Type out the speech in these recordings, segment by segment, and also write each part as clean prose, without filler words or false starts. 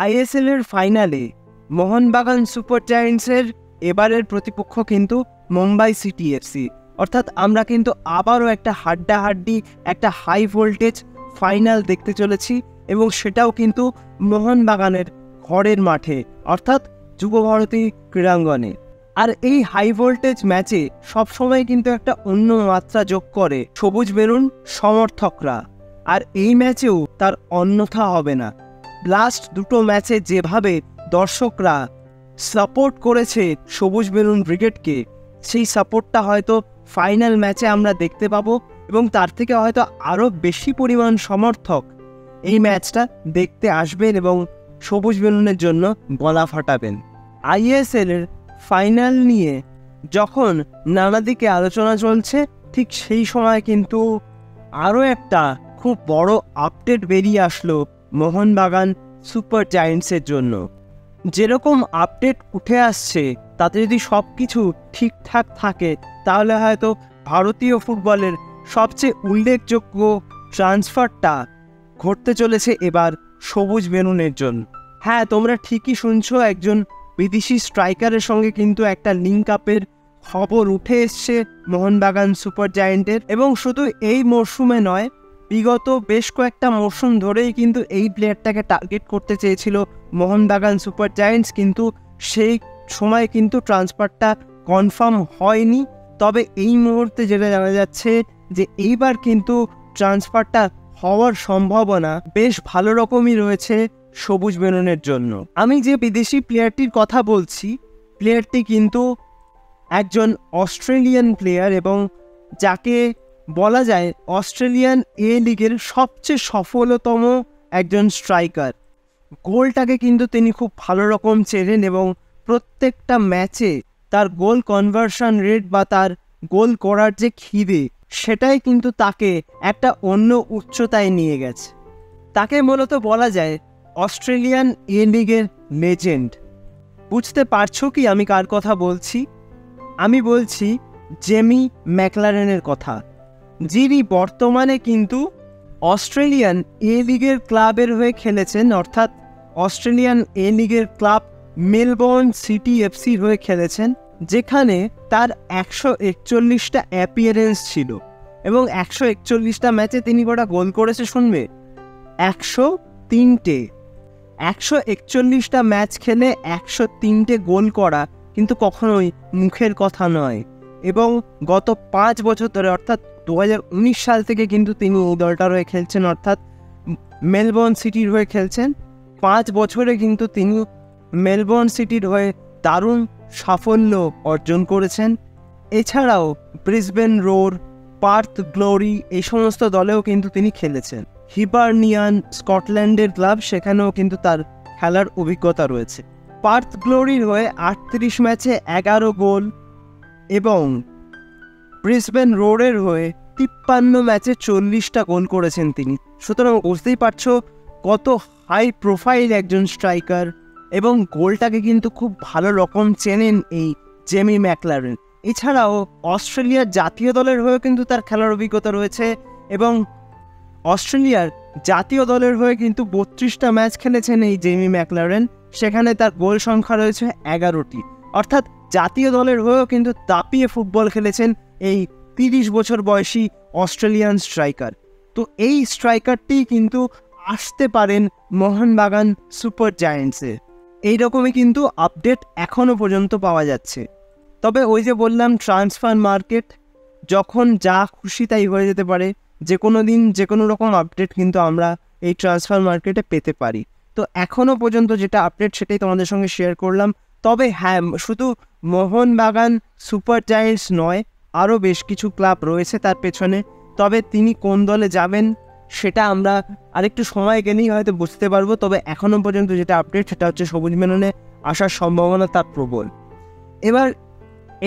ISL এর ফাইনালে Mohun Bagan super জায়ান্টসের এবারের প্রতিপক্ষ কিন্তু মুম্বাই সিটি এফসি। অর্থাৎ আমরা কিন্তু আবারও একটা হাড্ডাহাড্ডি একটা হাই ভোল্টেজ ফাইনাল দেখতে চলেছি, এবং সেটাও কিন্তু মোহনবাগানের ঘরের মাঠে অর্থাৎ যুবভারতী ক্রীড়াঙ্গনে। আর এই হাই ভোল্টেজ ম্যাচে সবসময় কিন্তু একটা অন্য মাত্রা যোগ করে সবুজ মেরুন সমর্থকরা, আর এই ম্যাচেও তার অন্যথা হবে না। লাস্ট দুটো ম্যাচে যেভাবে দর্শকরা সাপোর্ট করেছে সবুজ মেরুন ব্রিগেডকে, সেই সাপোর্টটা হয়তো ফাইনাল ম্যাচে আমরা দেখতে পাবো, এবং তার থেকে হয়তো আরও বেশি পরিমাণ সমর্থক এই ম্যাচটা দেখতে আসবেন এবং সবুজ মেরুনের জন্য গলা ফাটাবেন। আইএসএলের ফাইনাল নিয়ে যখন নানা দিকে আলোচনা চলছে, ঠিক সেই সময় কিন্তু আরও একটা খুব বড় আপডেট বেরিয়ে আসলো মোহনবাগান সুপার জায়ান্টসের জন্য। যেরকম আপডেট উঠে আসছে তাতে যদি সব কিছু ঠিকঠাক থাকে, তাহলে হয়তো ভারতীয় ফুটবলের সবচেয়ে উল্লেখযোগ্য ট্রান্সফারটা ঘটতে চলেছে এবার সবুজ মেরুনের জন্য। হ্যাঁ, তোমরা ঠিকই শুনছো, একজন বিদেশি স্ট্রাইকারের সঙ্গে কিন্তু একটা লিঙ্ক আপের খবর উঠে এসছে মোহনবাগান সুপার জায়ান্টের। এবং শুধু এই মরশুমে নয়, বিগত বেশ কয়েকটা মরশুম ধরেই কিন্তু এই প্লেয়ারটাকে টার্গেট করতে চেয়েছিল মোহনবাগান সুপার জায়ান্টস, কিন্তু সেই সময় কিন্তু ট্রান্সফারটা কনফার্ম হয়নি। তবে এই মুহূর্তে যেটা জানা যাচ্ছে যে এইবার কিন্তু ট্রান্সফারটা হওয়ার সম্ভাবনা বেশ ভালো রকমই রয়েছে সবুজ মেরুনের জন্য। আমি যে বিদেশি প্লেয়ারটির কথা বলছি, প্লেয়ারটি কিন্তু একজন অস্ট্রেলিয়ান প্লেয়ার, এবং যাকে বলা যায় অস্ট্রেলিয়ান এ লিগের সবচেয়ে সফলতম একজন স্ট্রাইকার। গোলটাকে কিন্তু তিনি খুব ভালো রকম চেনেন, এবং প্রত্যেকটা ম্যাচে তার গোল কনভার্সন রেট বা তার গোল করার যে খিদে, সেটাই কিন্তু তাকে একটা অন্য উচ্চতায় নিয়ে গেছে। তাকে মূলত বলা যায় অস্ট্রেলিয়ান এ লিগের লেজেন্ড। বুঝতে পারছো কি আমি কার কথা বলছি? আমি বলছি জেমি ম্যাকলারেনের কথা, যিনি বর্তমানে কিন্তু অস্ট্রেলিয়ান এ লিগের ক্লাবের হয়ে খেলেছেন, অর্থাৎ অস্ট্রেলিয়ান এ লিগের ক্লাব মেলবোর্ন সিটি এফসির হয়ে খেলেছেন, যেখানে তার 141টা অ্যাপিয়ারেন্স ছিল, এবং 141টা ম্যাচে তিনি কটা গোল করেছে শুনবে? 103টে। 141টা ম্যাচ খেলে 103টে গোল করা কিন্তু কখনোই মুখের কথা নয়। এবং গত 5 বছর ধরে, অর্থাৎ 2019 সাল থেকে কিন্তু তিনি এই দলটার হয়ে খেলছেন, অর্থাৎ মেলবোর্ন সিটির হয়ে খেলছেন। 5 বছরে কিন্তু তিনি মেলবোর্ন সিটির হয়ে দারুণ সাফল্য অর্জন করেছেন। এছাড়াও ব্রিসবেন রোর, পার্থ গ্লোরি এই সমস্ত দলেও কিন্তু তিনি খেলেছেন। হিবার্নিয়ান স্কটল্যান্ডের ক্লাব, সেখানেও কিন্তু তার খেলার অভিজ্ঞতা রয়েছে। পার্থ গ্লোরির হয়ে 38 ম্যাচে 11 গোল, এবং ব্রিসবেন রোরের হয়ে 53 ম্যাচে 40টা গোল করেছেন তিনি। সুতরাং বুঝতেই পারছো কত হাই প্রোফাইল একজন স্ট্রাইকার, এবং গোলটাকে কিন্তু খুব ভালো রকম চেনেন এই জেমি ম্যাকলারেন। এছাড়াও অস্ট্রেলিয়ার জাতীয় দলের হয়েও কিন্তু তার খেলার অভিজ্ঞতা রয়েছে, এবং অস্ট্রেলিয়ার জাতীয় দলের হয়ে কিন্তু 32টা ম্যাচ খেলেছেন এই জেমি ম্যাকলারেন, সেখানে তার গোল সংখ্যা রয়েছে 11টি। অর্থাৎ জাতীয় দলের হয়েও কিন্তু দাপিয়ে ফুটবল খেলেছেন এই 30 বছর বয়সী অস্ট্রেলিয়ান স্ট্রাইকার। তো এই স্ট্রাইকারটি কিন্তু আসতে পারেন মোহনবাগান সুপার জায়ান্টসে, এইরকমই কিন্তু আপডেট এখনও পর্যন্ত পাওয়া যাচ্ছে। তবে ওই যে বললাম, ট্রান্সফার মার্কেট যখন যা খুশি তাই হয়ে যেতে পারে, যে কোনো দিন যে কোনো রকম আপডেট কিন্তু আমরা এই ট্রান্সফার মার্কেটে পেতে পারি। তো এখনও পর্যন্ত যেটা আপডেট সেটাই তোমাদের সঙ্গে শেয়ার করলাম। তবে হ্যাঁ, শুধু মোহনবাগান সুপার জায়ান্টস নয়, আরও বেশ কিছু ক্লাব রয়েছে তার পেছনে। তবে তিনি কোন দলে যাবেন সেটা আমরা আরেকটু সময় গেলেই হয়তো বুঝতে পারবো। তবে এখনও পর্যন্ত যেটা আপডেট সেটা হচ্ছে সবুজ মেরুনে আসার সম্ভাবনা তার প্রবল। এবার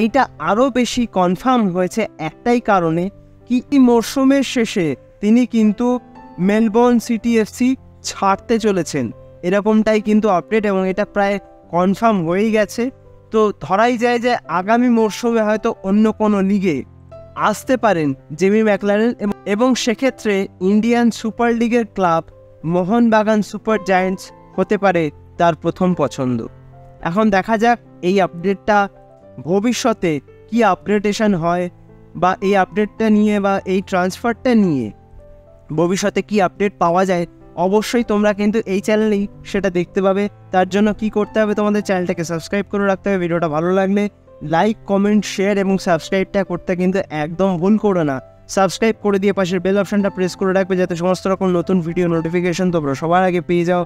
এইটা আরও বেশি কনফার্ম হয়েছে একটাই কারণে, কি মরশুমের শেষে তিনি কিন্তু মেলবোর্ন সিটি এফসি ছাড়তে চলেছেন, এরকমটাই কিন্তু আপডেট, এবং এটা প্রায় কনফার্ম হয়েই গেছে। তো ধরাই যায় যে আগামী মরশুমে হয়তো অন্য কোনো লিগে আসতে পারেন জেমি ম্যাকলারেন, এবং সেক্ষেত্রে ইন্ডিয়ান সুপার লিগের ক্লাব মোহনবাগান সুপার জায়ান্টস হতে পারে তার প্রথম পছন্দ। এখন দেখা যাক এই আপডেটটা ভবিষ্যতে কি আপডেটেশন হয়, বা এই আপডেটটা নিয়ে বা এই ট্রান্সফারটা নিয়ে ভবিষ্যতে কি আপডেট পাওয়া যায়। অবশ্যই তোমরা কিন্তু এই চ্যানেলেই সেটা দেখতে পাবে। তার জন্য কি করতে হবে, তোমাদের চ্যানেলটাকে সাবস্ক্রাইব করে রাখতে হবে। ভিডিওটা ভালো লাগলে লাইক, কমেন্ট, শেয়ার এবং সাবস্ক্রাইবটা করতে কিন্তু একদম ভুল করো না। সাবস্ক্রাইব করে দিয়ে পাশের বেল অপশনটা প্রেস করে রাখবে, যাতে সমস্ত রকম নতুন ভিডিও নোটিফিকেশন তোমরা সবার আগে পেয়ে যাও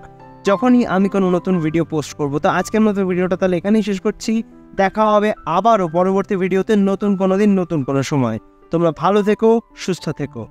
যখনই আমি কোনো নতুন ভিডিও পোস্ট করব। তো আজকের মতো ভিডিওটা তাহলে এখানেই শেষ করছি। দেখা হবে আবারও পরবর্তী ভিডিওতে নতুন কোনো দিন, নতুন কোনো সময়। তোমরা ভালো থেকো, সুস্থ থেকো।